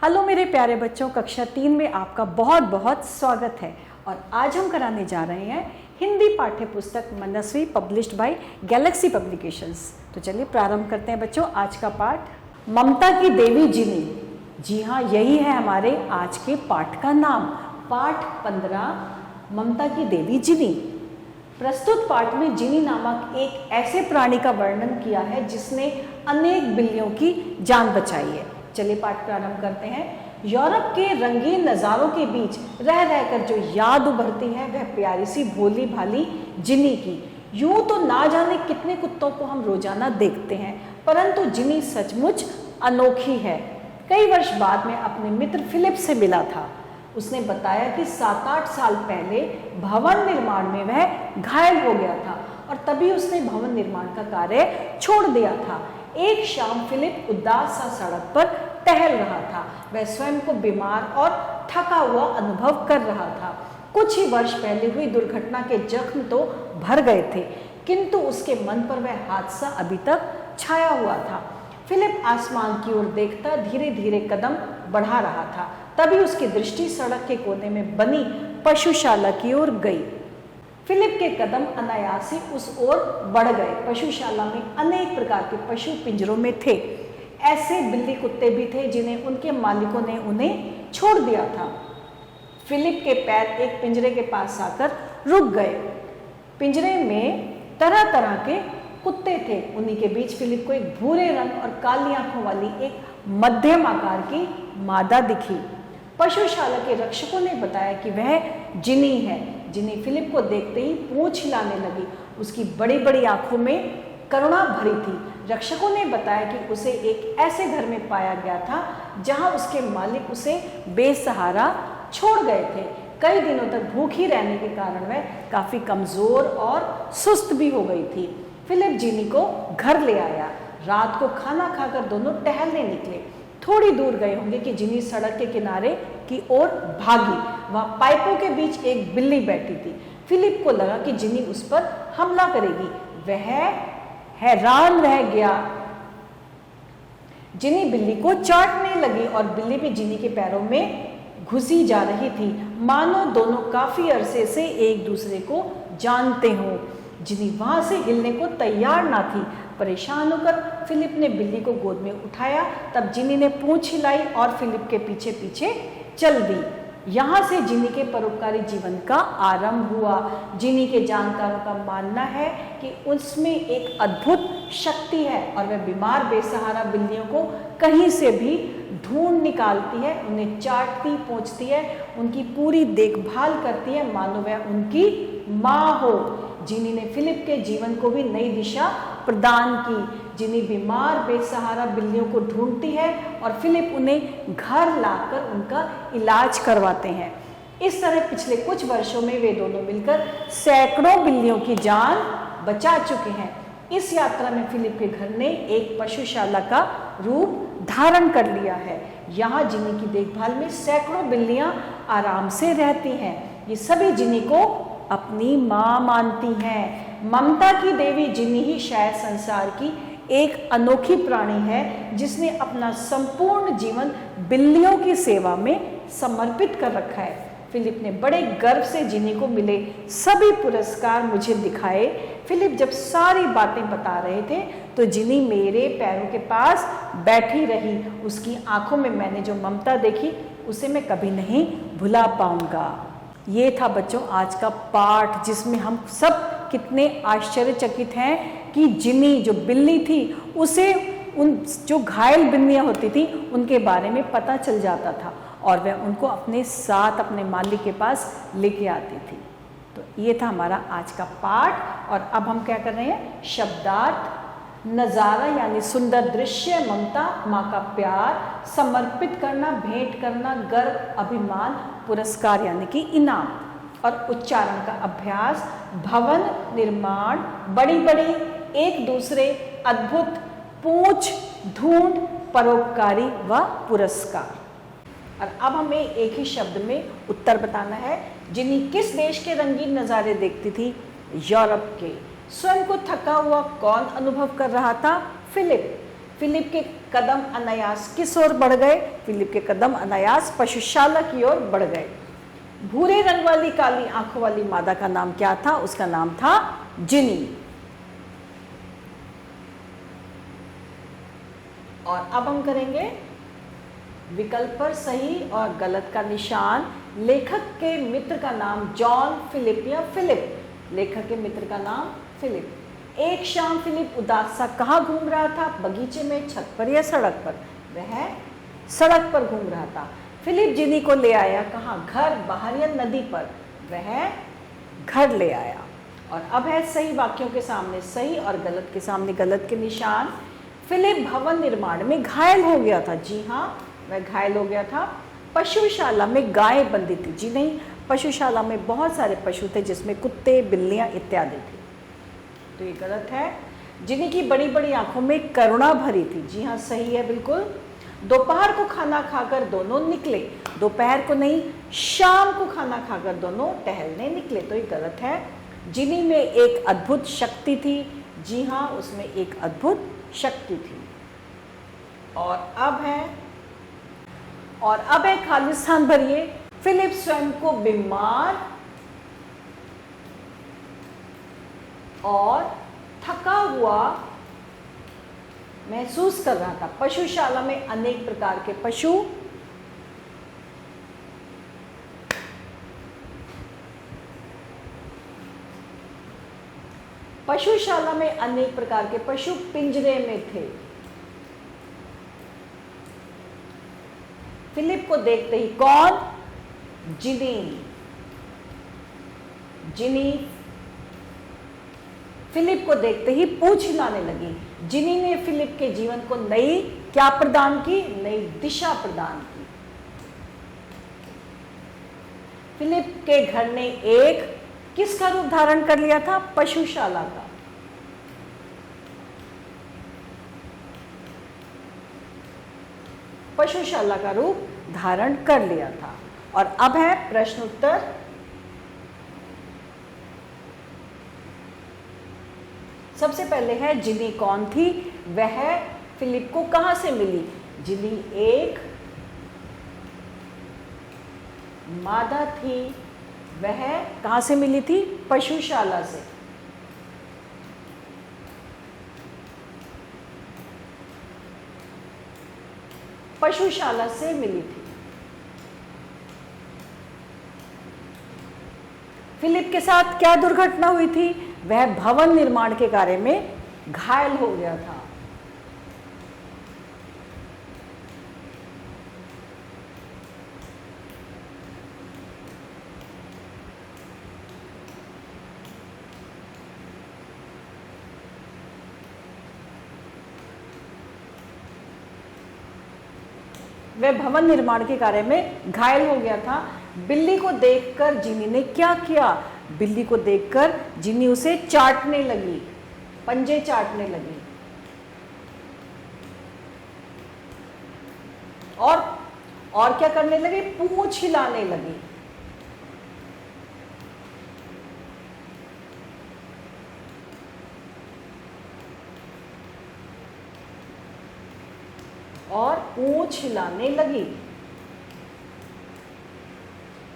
Hello मेरे प्यारे बच्चों, कक्षा 3 में आपका बहुत बहुत स्वागत है। और आज हम कराने जा रहे हैं हिंदी पाठ्य पुस्तक मनस्वी पब्लिश्ड बाय गैलेक्सी पब्लिकेशंस। तो चलिए प्रारंभ करते हैं बच्चों आज का पाठ, ममता की देवी जिनी। जी हाँ, यही है हमारे आज के पाठ का नाम, पाठ 15, ममता की देवी जिनी। प्रस्तुत पाठ में जिनी नामक एक ऐसे प्राणी का वर्णन किया है जिसने अनेक बिल्लियों की जान बचाई है। चलिए पाठ प्रारंभ करते हैं। यूरोप के रंगीन नज़ारों के बीच रह रहकर जो याद उभरती है वह प्यारी सी भोली भाली जिनी की। यूं तो ना जाने कितने कुत्तों को हम रोजाना देखते हैं, परंतु जिनी सचमुच अनोखी है। कई वर्ष बाद में अपने मित्र फिलिप से मिला था। उसने बताया कि 7-8 साल पहले भवन निर्माण में वह घायल हो गया था और तभी उसने भवन निर्माण का कार्य छोड़ दिया था। एक शाम फिलिप उदास सा सड़क पर टहल रहा था। वह स्वयं को बीमार और थका हुआ अनुभव कर रहा था। कुछ ही वर्ष पहले हुई दुर्घटना के जख्म तो भर गए थे, किंतु उसके मन पर वह हादसा अभी तक छाया हुआ था। फिलिप आसमान की ओर देखता धीरे धीरे कदम बढ़ा रहा था। तभी उसकी दृष्टि सड़क के कोने में बनी पशुशाला की ओर गई। फिलिप के कदम अनायास ही उस ओर बढ़ गए। पशुशाला में अनेक प्रकार के पशु पिंजरों में थे। ऐसे बिल्ली कुत्ते भी थे जिन्हें उनके मालिकों ने उन्हें छोड़ दिया था। फिलिप के पैर एक पिंजरे के पास आकर रुक गए। पिंजरे में तरह तरह के कुत्ते थे। उन्हीं के बीच फिलिप को एक भूरे रंग और काली आंखों वाली एक मध्यम आकार की मादा दिखी। पशुशाला के रक्षकों ने बताया कि वह जिनी है। जिनी फिलिप को देखते ही पूंछ हिलाने लगी। उसकी बड़ी बड़ी आंखों में करुणा भरी थी। रक्षकों ने बताया कि उसे एक ऐसे घर में पाया गया था जहां उसके मालिक उसे बेसहारा छोड़ गए थे। कई दिनों तक भूखी रहने के कारण वह काफी कमजोर और सुस्त भी हो गई थी। फिलिप जिनी को घर ले आया। रात को खाना खाकर दोनों टहलने निकले। थोड़ी दूर गए होंगे कि जिनी सड़क के किनारे की ओर भागी। वहां पाइपों के बीच एक बिल्ली बैठी थी। फिलिप को लगा कि जिनी उस पर हमला करेगी। वह हैरान रह गया। जिनी बिल्ली को चाटने लगी और बिल्ली भी जिनी के पैरों में घुसी जा रही थी, मानो दोनों काफी अरसे से एक दूसरे को जानते हों। जिनी वहां से हिलने को तैयार ना थी। परेशान होकर फिलिप ने बिल्ली को गोद में उठाया। तब जिनी ने पूंछ हिलाई और फिलिप के पीछे पीछे चल दी। यहाँ से जिनी के परोपकारी जीवन का आरंभ हुआ। जिनी के जानकारों का मानना है कि उसमें एक अद्भुत शक्ति है और वह बीमार बेसहारा बिल्लियों को कहीं से भी ढूंढ निकालती है, उन्हें चाटती पोंछती है, उनकी पूरी देखभाल करती है, मानो वह उनकी माँ हो। जिनी ने फिलिप के जीवन को भी नई दिशा प्रदान की। जिनी बीमार बेसहारा बिल्लियों को ढूंढती है और फिलिप उन्हें घर लाकर उनका इलाज करवाते हैं। इस तरह पिछले कुछ वर्षों में वे दोनों मिलकर सैकड़ों बिल्लियों की जान बचा चुके हैं। इस यात्रा में फिलिप के घर ने एक पशुशाला का रूप धारण कर लिया है। यहाँ जिनी की देखभाल में सैकड़ों बिल्लियां आराम से रहती हैं। ये सभी जिनी को अपनी माँ मानती हैं। ममता की देवी जिनी ही शायद संसार की एक अनोखी प्राणी है जिसने अपना संपूर्ण जीवन बिल्लियों की सेवा में समर्पित कर रखा है। फिलिप ने बड़े गर्व से जिनी को मिले सभी पुरस्कार मुझे दिखाए। फिलिप जब सारी बातें बता रहे थे तो जिनी मेरे पैरों के पास बैठी रही। उसकी आंखों में मैंने जो ममता देखी उसे मैं कभी नहीं भुला पाऊंगा। ये था बच्चों आज का पाठ, जिसमें हम सब कितने आश्चर्यचकित हैं कि जिनी जो बिल्ली थी उसे उन जो घायल बिल्लियां होती थी उनके बारे में पता चल जाता था और वह उनको अपने साथ अपने मालिक के पास लेके आती थी। तो ये था हमारा आज का पाठ। और अब हम क्या कर रहे हैं, शब्दार्थ, नज़ारा यानी सुंदर दृश्य, ममता माँ का प्यार, समर्पित करना, भेंट करना, गर्व, अभिमान, पुरस्कार यानी कि इनाम, और उच्चारण का अभ्यास, भवन निर्माण, बड़ी बड़ी, एक दूसरे, अद्भुत, पूछ, ढूंढ, परोपकारी व पुरस्कार। और अब हमें एक ही शब्द में उत्तर बताना है। जिनी किस देश के रंगीन नज़ारे देखती थी? यूरोप के। स्वयं को थका हुआ कौन अनुभव कर रहा था? फिलिप। फिलिप के कदम अनायास किस ओर बढ़ गए? फिलिप के कदम अनायास पशुशाला की ओर बढ़ गए। भूरे रंग वाली काली आंखों वाली मादा का नाम क्या था? उसका नाम था जिनी। और अब हम करेंगे विकल्प पर सही और गलत का निशान। लेखक के मित्र का नाम जॉन, फिलिप या फिलिप। लेखक के मित्र का नाम फिलिप। एक शाम फिलिप उदास सा कहाँ घूम रहा था? बगीचे में, छत पर या सड़क पर? वह सड़क पर घूम रहा था। फिलिप जिनी को ले आया कहाँ? घर, बाहर या नदी पर? वह घर ले आया। और अब है सही वाक्यों के सामने सही और गलत के सामने गलत के निशान। फिलिप भवन निर्माण में घायल हो गया था। जी हाँ, वह घायल हो गया था। पशुशाला में गायें बंधी थी। जी नहीं, पशुशाला में बहुत सारे पशु थे जिसमें कुत्ते, बिल्लियां इत्यादि थे, तो ये गलत है। जिनी की बड़ी बड़ी आंखों में करुणा भरी थी। जी हाँ, सही है बिल्कुल। दोपहर को खाना खाकर दोनों निकले। दोपहर को नहीं, शाम को खाना खाकर दोनों टहलने निकले, तो ये गलत है। जिनी में एक अद्भुत शक्ति थी। जी हाँ, उसमें एक अद्भुत शक्ति थी। और अब है खाली स्थान भरिए। फिलिप स्वयं को बीमार और थका हुआ महसूस कर रहा था। पशुशाला में अनेक प्रकार के पशु पिंजरे में थे। फिलिप को देखते ही कौन? जिनी फिलिप को देखते ही पूंछ हिलाने लगी। जिनी ने फिलिप के जीवन को नई क्या प्रदान की? नई दिशा प्रदान की। फिलिप के घर ने एक किसका रूप धारण कर लिया था? पशुशाला का। पशुशाला का रूप धारण कर लिया था। और अब है प्रश्न उत्तर। सबसे पहले है जिनी कौन थी? वह फिलिप को कहां से मिली? जिनी एक मादा थी। वह कहां से मिली थी? पशुशाला से। पशुशाला से मिली थी। फिलिप के साथ क्या दुर्घटना हुई थी? वह भवन निर्माण के कार्य में घायल हो गया था। वह भवन निर्माण के कार्य में घायल हो गया था। बिल्ली को देखकर जिनी ने क्या किया? बिल्ली को देखकर जिनी उसे चाटने लगी, पंजे चाटने लगी। और क्या करने लगी? पूंछ हिलाने लगी। और पूंछ हिलाने लगी।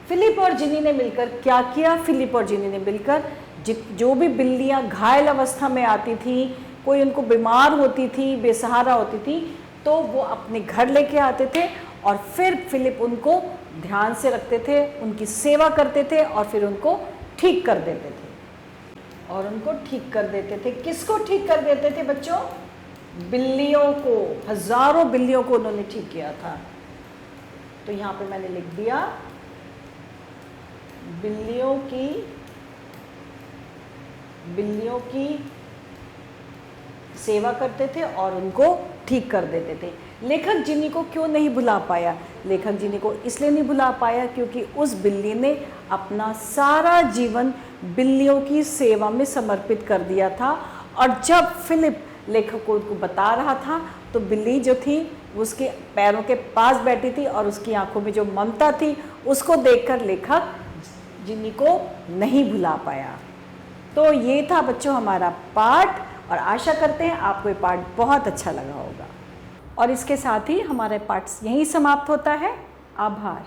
फिलिप और जिनी ने मिलकर क्या किया? फिलिप और जिनी ने मिलकर जो भी बिल्लियां घायल अवस्था में आती थी, कोई उनको बीमार होती थी, बेसहारा होती थी, तो वो अपने घर लेके आते थे और फिर फिलिप उनको ध्यान से रखते थे, उनकी सेवा करते थे और फिर उनको ठीक कर देते थे। किसको ठीक कर देते थे बच्चों? बिल्लियों को। हजारों बिल्लियों को उन्होंने ठीक किया था। तो यहाँ पे मैंने लिख दिया बिल्लियों की सेवा करते थे और उनको ठीक कर देते थे। लेखक जिनी को क्यों नहीं भुला पाया? लेखक जिनी को इसलिए नहीं भुला पाया क्योंकि उस बिल्ली ने अपना सारा जीवन बिल्लियों की सेवा में समर्पित कर दिया था। और जब फिलिप लेखक को उनको बता रहा था तो बिल्ली जो थी उसके पैरों के पास बैठी थी और उसकी आंखों में जो ममता थी उसको देखकर लेखक जिनी को नहीं भुला पाया। तो ये था बच्चों हमारा पाठ और आशा करते हैं आपको ये पाठ बहुत अच्छा लगा होगा। और इसके साथ ही हमारे पाठ यहीं समाप्त होता है। आभार।